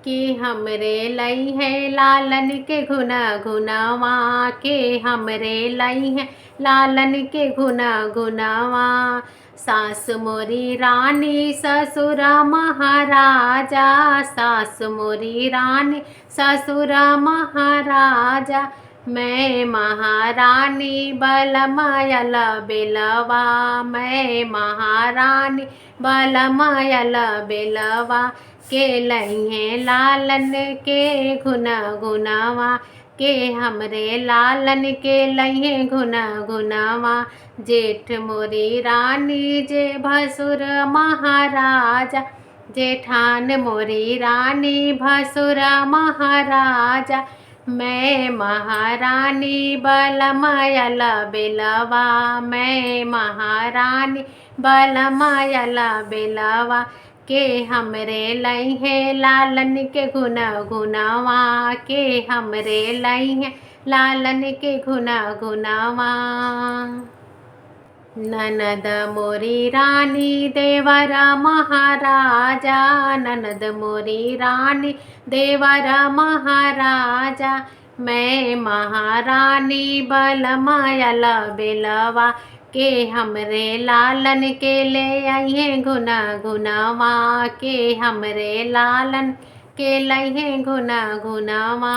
कि हमरे लई है लालन के घुना घुनावा, के हमरे लई है लालन के घुना घुनावा। सास मोरी रानी ससुर महाराजा, सास मोरी रानी ससुर महाराजा। मैं महारानी बलमयल बेलवा, मैं महारानी बलमयल बेलवा। के लइहे लालन के घुना घुनावा, के हमरे लालन के लइहे घुना घुनावा। जेठ मोरी रानी जे भसुर महाराजा, जेठान मोरी रानी भसुर महाराजा। मैं महारानी बलमयल बेलवा, मैं महारानी बलमयल बेलवा। के हमरे लई है लालन के घुना घुनावा, के हमरे लई है लालन के घुना घुनावा। ननद मोरी रानी देवर महाराजा, ननद मोरी रानी देवर महाराजा। मैं महारानी बलमयल बेलवा, के हमरे लालन के ले आइए घुना घुनावा, के हमरे लालन के लइहे घुना घुनावा।